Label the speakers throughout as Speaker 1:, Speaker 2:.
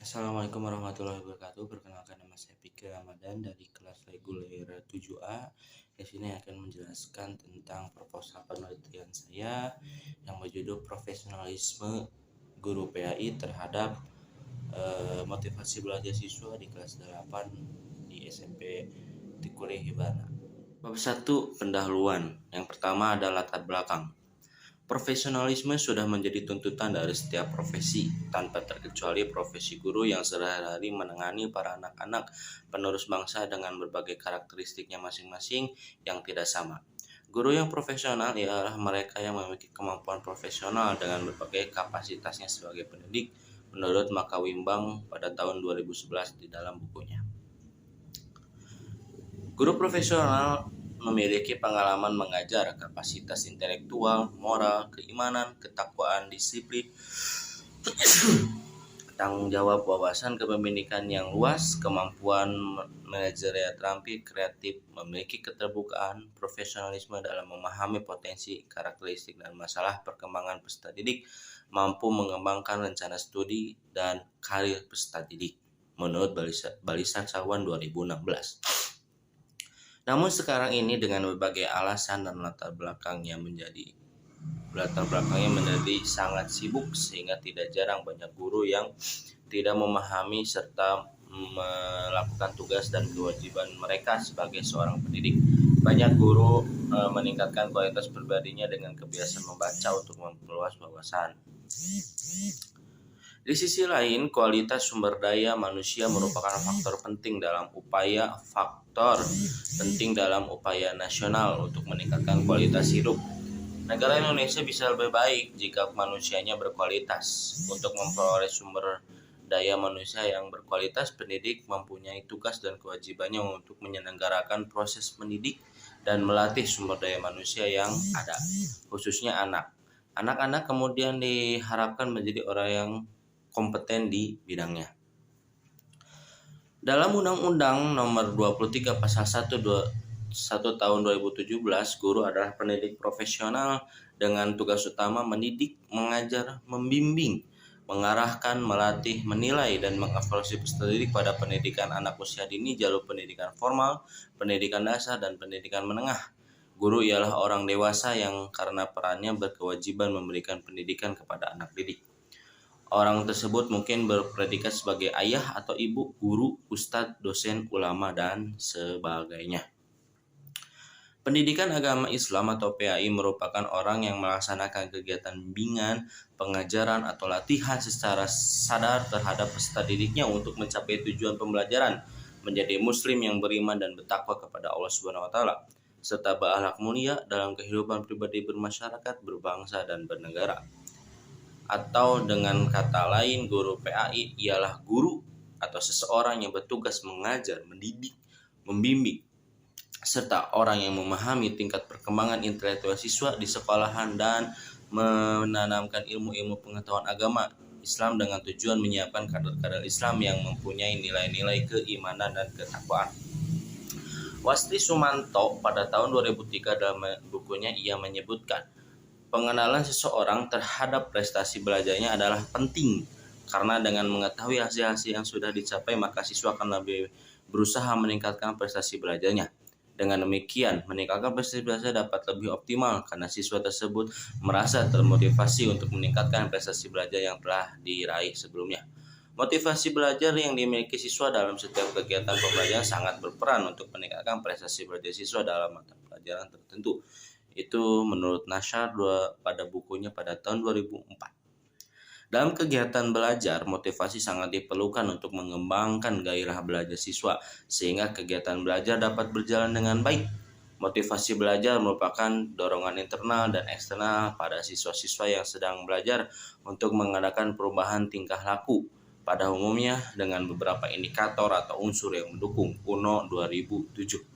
Speaker 1: Assalamualaikum warahmatullahi wabarakatuh. Perkenalkan, nama saya Fikri Ramadan dari kelas reguler 7A. Di sini akan menjelaskan tentang proposal penelitian saya yang berjudul profesionalisme guru PAI terhadap motivasi belajar siswa di kelas 8 di SMP Tikuri Hibana. Bab 1, pendahuluan. Yang pertama adalah latar belakang. Profesionalisme sudah menjadi tuntutan dari setiap profesi, tanpa terkecuali profesi guru yang sehari-hari menangani para anak-anak penerus bangsa dengan berbagai karakteristiknya masing-masing yang tidak sama. Guru yang profesional ialah mereka yang memiliki kemampuan profesional dengan berbagai kapasitasnya sebagai pendidik, menurut Maka Wimbang pada tahun 2011 di dalam bukunya. Guru profesional memiliki pengalaman mengajar, kapasitas intelektual, moral, keimanan, ketakwaan, disiplin, tanggung jawab, wawasan kepemimpinan yang luas, kemampuan manajerial terampil, kreatif, memiliki keterbukaan, profesionalisme dalam memahami potensi, karakteristik, dan masalah perkembangan peserta didik, mampu mengembangkan rencana studi dan karir peserta didik, menurut Balisan Sawan 2016. Namun sekarang ini dengan berbagai alasan dan latar belakangnya menjadi sangat sibuk, sehingga tidak jarang banyak guru yang tidak memahami serta melakukan tugas dan kewajiban mereka sebagai seorang pendidik. Banyak guru meningkatkan kualitas pribadinya dengan kebiasaan membaca untuk memperluas wawasan. Di sisi lain, kualitas sumber daya manusia merupakan faktor penting dalam upaya nasional untuk meningkatkan kualitas hidup. Negara Indonesia bisa lebih baik jika manusianya berkualitas. Untuk memperoleh sumber daya manusia yang berkualitas, pendidik mempunyai tugas dan kewajibannya untuk menyelenggarakan proses mendidik dan melatih sumber daya manusia yang ada, khususnya anak. Anak-anak kemudian diharapkan menjadi orang yang kompeten di bidangnya. Dalam Undang-Undang Nomor 23 Pasal 1 tahun 2017, guru adalah pendidik profesional dengan tugas utama mendidik, mengajar, membimbing, mengarahkan, melatih, menilai, dan mengevaluasi peserta didik pada pendidikan anak usia dini, jalur pendidikan formal, pendidikan dasar, dan pendidikan menengah. Guru ialah orang dewasa yang karena perannya berkewajiban memberikan pendidikan kepada anak didik. Orang tersebut mungkin berpredikat sebagai ayah atau ibu, guru, ustadz, dosen, ulama, dan sebagainya. Pendidikan agama Islam atau PAI merupakan orang yang melaksanakan kegiatan bimbingan, pengajaran, atau latihan secara sadar terhadap peserta didiknya untuk mencapai tujuan pembelajaran, menjadi muslim yang beriman dan bertakwa kepada Allah Subhanahu wa taala, serta berakhlak mulia dalam kehidupan pribadi, bermasyarakat, berbangsa, dan bernegara. Atau dengan kata lain, guru PAI ialah guru atau seseorang yang bertugas mengajar, mendidik, membimbing, serta orang yang memahami tingkat perkembangan intelektual siswa di sekolahan dan menanamkan ilmu-ilmu pengetahuan agama Islam dengan tujuan menyiapkan kader-kader Islam yang mempunyai nilai-nilai keimanan dan ketakwaan. Wasti Sumanto pada tahun 2003 dalam bukunya ia menyebutkan, pengenalan seseorang terhadap prestasi belajarnya adalah penting, karena dengan mengetahui hasil-hasil yang sudah dicapai, maka siswa akan lebih berusaha meningkatkan prestasi belajarnya. Dengan demikian, meningkatkan prestasi belajar dapat lebih optimal karena siswa tersebut merasa termotivasi untuk meningkatkan prestasi belajar yang telah diraih sebelumnya. Motivasi belajar yang dimiliki siswa dalam setiap kegiatan pembelajaran sangat berperan untuk meningkatkan prestasi belajar siswa dalam mata pelajaran tertentu. Itu menurut Nasyar pada bukunya pada tahun 2004. Dalam kegiatan belajar, motivasi sangat diperlukan untuk mengembangkan gairah belajar siswa, sehingga kegiatan belajar dapat berjalan dengan baik. Motivasi belajar merupakan dorongan internal dan eksternal pada siswa-siswa yang sedang belajar untuk mengadakan perubahan tingkah laku, pada umumnya dengan beberapa indikator atau unsur yang mendukung. UNO 2007.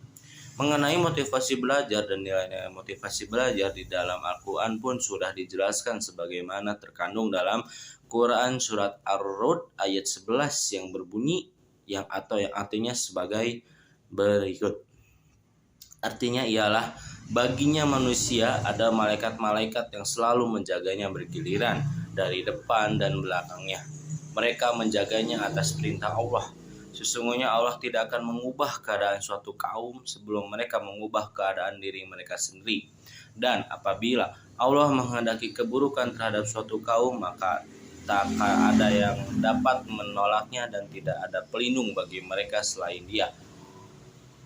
Speaker 1: Mengenai motivasi belajar dan nilai-nilai motivasi belajar di dalam Al-Quran pun sudah dijelaskan sebagaimana terkandung dalam Quran surat Ar-Rud ayat 11 yang berbunyi yang artinya sebagai berikut. Artinya ialah, baginya manusia ada malaikat-malaikat yang selalu menjaganya bergiliran dari depan dan belakangnya. mereka menjaganya atas perintah Allah. Sesungguhnya Allah tidak akan mengubah keadaan suatu kaum sebelum mereka mengubah keadaan diri mereka sendiri. Dan apabila Allah menghendaki keburukan terhadap suatu kaum, maka tak ada yang dapat menolaknya dan tidak ada pelindung bagi mereka selain Dia.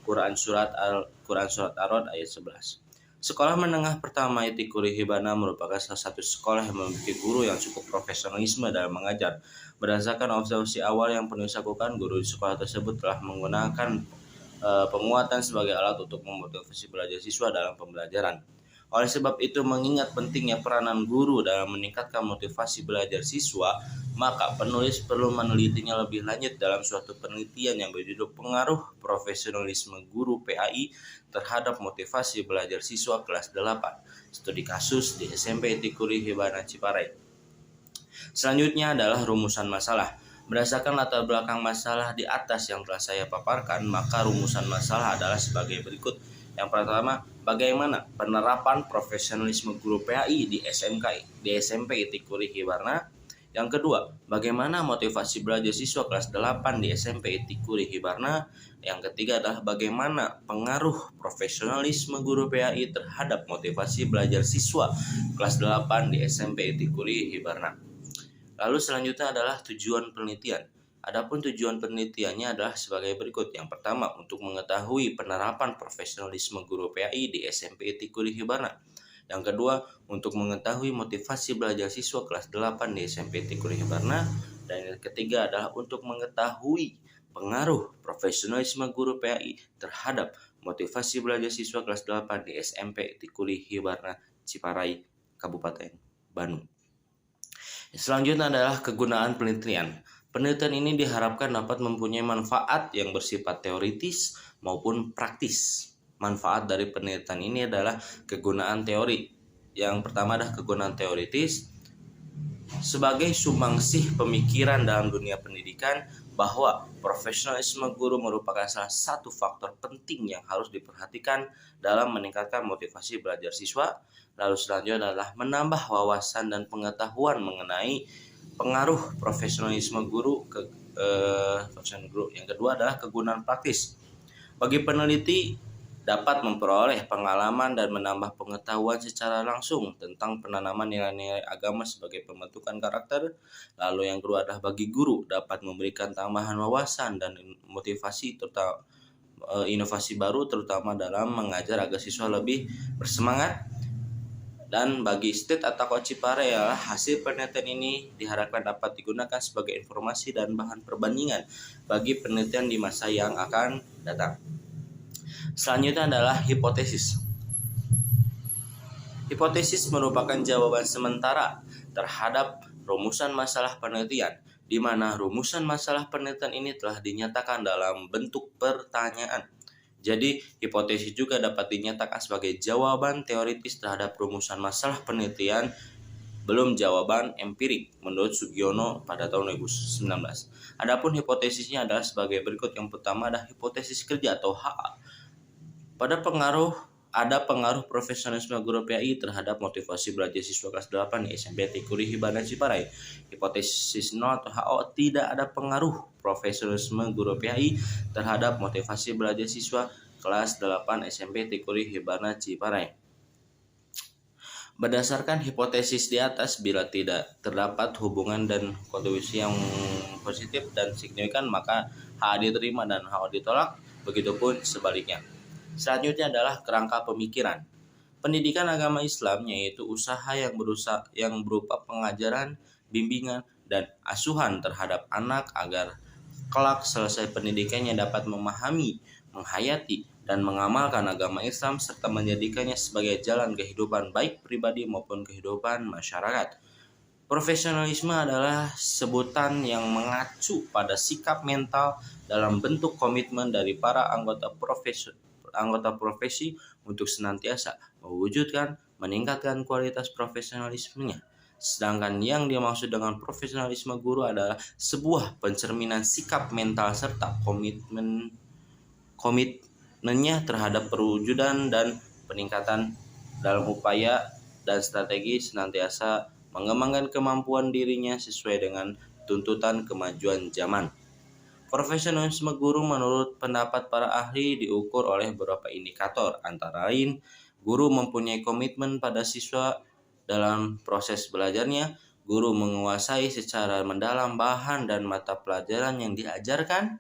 Speaker 1: Quran Surat Ar-Ra'd ayat 11. Sekolah menengah pertama Itikuri Hibana merupakan salah satu sekolah yang memiliki guru yang cukup profesionalisme dalam mengajar. Berdasarkan observasi awal yang penulis lakukan, guru di sekolah tersebut telah menggunakan penguatan sebagai alat untuk memotivasi belajar siswa dalam pembelajaran. Oleh sebab itu, mengingat pentingnya peranan guru dalam meningkatkan motivasi belajar siswa, maka penulis perlu menelitinya lebih lanjut dalam suatu penelitian yang berjudul Pengaruh Profesionalisme Guru PAI terhadap Motivasi Belajar Siswa Kelas 8, studi kasus di SMP Itikuri Hibana Ciparai. Selanjutnya adalah rumusan masalah. Berdasarkan latar belakang masalah di atas yang telah saya paparkan, maka rumusan masalah adalah sebagai berikut. Yang pertama, bagaimana penerapan profesionalisme guru PAI di SMP Itikuri Hibarna. Yang kedua, bagaimana motivasi belajar siswa kelas 8 di SMP Itikuri Hibarna. Yang ketiga adalah bagaimana pengaruh profesionalisme guru PAI terhadap motivasi belajar siswa kelas 8 di SMP Itikuri Hibarna. Lalu selanjutnya adalah tujuan penelitian. Adapun tujuan penelitiannya adalah sebagai berikut. Yang pertama, untuk mengetahui penerapan profesionalisme guru PAI di SMP Itikuri Hibana. Yang kedua, untuk mengetahui motivasi belajar siswa kelas 8 di SMP Itikuri Hibana. Dan yang ketiga adalah untuk mengetahui pengaruh profesionalisme guru PAI terhadap motivasi belajar siswa kelas 8 di SMP Itikuri Hibana Ciparai, Kabupaten Bandung. Selanjutnya adalah kegunaan penelitian. Penelitian ini diharapkan dapat mempunyai manfaat yang bersifat teoritis maupun praktis. Manfaat dari penelitian ini adalah kegunaan teori. Yang pertama adalah kegunaan teoritis. Sebagai sumbangsih pemikiran dalam dunia pendidikan bahwa profesionalisme guru merupakan salah satu faktor penting yang harus diperhatikan dalam meningkatkan motivasi belajar siswa. Lalu selanjutnya adalah menambah wawasan dan pengetahuan mengenai pengaruh profesionalisme guru ke guru. Yang kedua adalah kegunaan praktis. Bagi peneliti dapat memperoleh pengalaman dan menambah pengetahuan secara langsung tentang penanaman nilai-nilai agama sebagai pembentukan karakter. Lalu yang kedua adalah bagi guru dapat memberikan tambahan wawasan dan motivasi terutama inovasi baru terutama dalam mengajar agar siswa lebih bersemangat. Dan bagi State atau Ciparai, hasil penelitian ini diharapkan dapat digunakan sebagai informasi dan bahan perbandingan bagi penelitian di masa yang akan datang. Selanjutnya adalah hipotesis. Hipotesis merupakan jawaban sementara terhadap rumusan masalah penelitian, di mana rumusan masalah penelitian ini telah dinyatakan dalam bentuk pertanyaan. Jadi, hipotesis juga dapat dinyatakan sebagai jawaban teoritis terhadap rumusan masalah penelitian, belum jawaban empirik menurut Sugiono pada tahun 2019. Adapun hipotesisnya adalah sebagai berikut. Yang pertama adalah hipotesis kerja atau HA. Ada pengaruh profesionalisme guru PAI terhadap motivasi belajar siswa kelas 8 di SMP Itikuri Hibana Ciparai. Hipotesis 0 atau HO, tidak ada pengaruh profesionalisme guru PAI terhadap motivasi belajar siswa kelas 8 SMP Itikuri Hibana Ciparai. Berdasarkan hipotesis di atas, bila tidak terdapat hubungan dan kontribusi yang positif dan signifikan, maka HA diterima dan HO ditolak, begitupun sebaliknya. Selanjutnya adalah kerangka pemikiran. Pendidikan agama Islam yaitu usaha yang berupa pengajaran, bimbingan, dan asuhan terhadap anak agar kelak selesai pendidikannya dapat memahami, menghayati, dan mengamalkan agama Islam serta menjadikannya sebagai jalan kehidupan baik pribadi maupun kehidupan masyarakat. Profesionalisme adalah sebutan yang mengacu pada sikap mental dalam bentuk komitmen dari para anggota profesi untuk senantiasa mewujudkan, meningkatkan kualitas profesionalismenya. Sedangkan yang dimaksud dengan profesionalisme guru adalah sebuah pencerminan sikap mental serta komitmennya terhadap perwujudan dan peningkatan dalam upaya dan strategi senantiasa mengembangkan kemampuan dirinya sesuai dengan tuntutan kemajuan zaman. Profesionalisme guru menurut pendapat para ahli diukur oleh beberapa indikator, antara lain guru mempunyai komitmen pada siswa dalam proses belajarnya, guru menguasai secara mendalam bahan dan mata pelajaran yang diajarkan.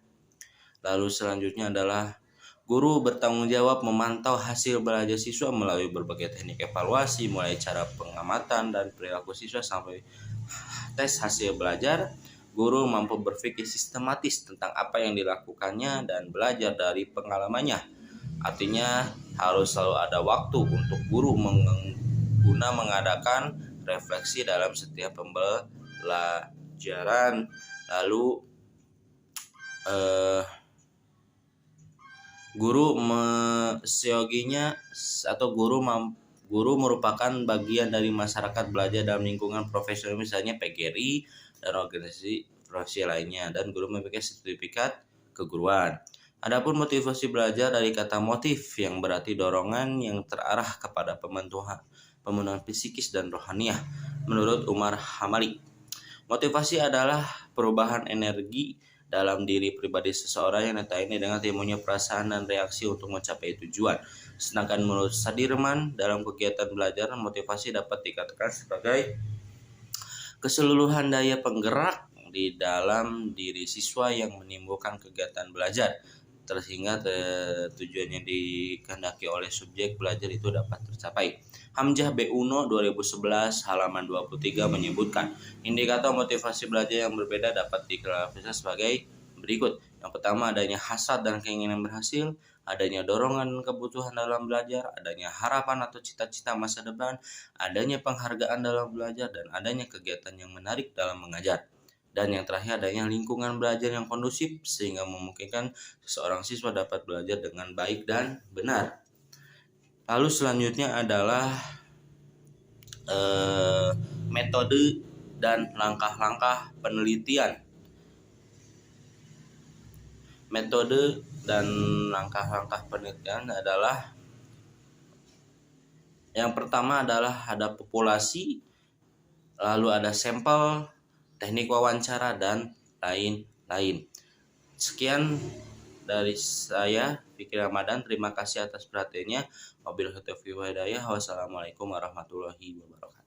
Speaker 1: Lalu selanjutnya adalah guru bertanggung jawab memantau hasil belajar siswa melalui berbagai teknik evaluasi, mulai cara pengamatan dan perilaku siswa sampai tes hasil belajar. Guru mampu berpikir sistematis tentang apa yang dilakukannya dan belajar dari pengalamannya. Artinya harus selalu ada waktu untuk guru mengadakan refleksi dalam setiap pembelajaran. Lalu guru sioginya atau guru merupakan bagian dari masyarakat belajar dalam lingkungan profesional, misalnya PGRI dan organisasi profesi lainnya, dan guru memiliki sertifikat keguruan. Adapun motivasi belajar dari kata motif yang berarti dorongan yang terarah kepada pemenuhan psikis dan rohaniah. Menurut Umar Hamalik, motivasi adalah perubahan energi dalam diri pribadi seseorang yang ditandai dengan timbulnya perasaan dan reaksi untuk mencapai tujuan. Sedangkan menurut Sadirman, dalam kegiatan belajar, motivasi dapat dikatakan sebagai keseluruhan daya penggerak di dalam diri siswa yang menimbulkan kegiatan belajar, sehingga tujuan yang dikehendaki oleh subjek belajar itu dapat tercapai. Hamzah B. Uno 2011 halaman 23 menyebutkan indikator motivasi belajar yang berbeda dapat diklasifikasikan sebagai berikut. Yang pertama, adanya hasrat dan keinginan berhasil, adanya dorongan dan kebutuhan dalam belajar, adanya harapan atau cita-cita masa depan, adanya penghargaan dalam belajar, dan adanya kegiatan yang menarik dalam mengajar. Dan yang terakhir, adanya lingkungan belajar yang kondusif sehingga memungkinkan seseorang siswa dapat belajar dengan baik dan benar. Lalu selanjutnya adalah metode dan langkah-langkah penelitian. Metode dan langkah-langkah penelitian adalah yang pertama adalah ada populasi, lalu ada sampel, teknik wawancara, dan lain-lain. Sekian dari saya, Fikri Ramadan. Terima kasih atas perhatiannya. Wabillahi taufiq wal hidayah. Wassalamualaikum warahmatullahi wabarakatuh.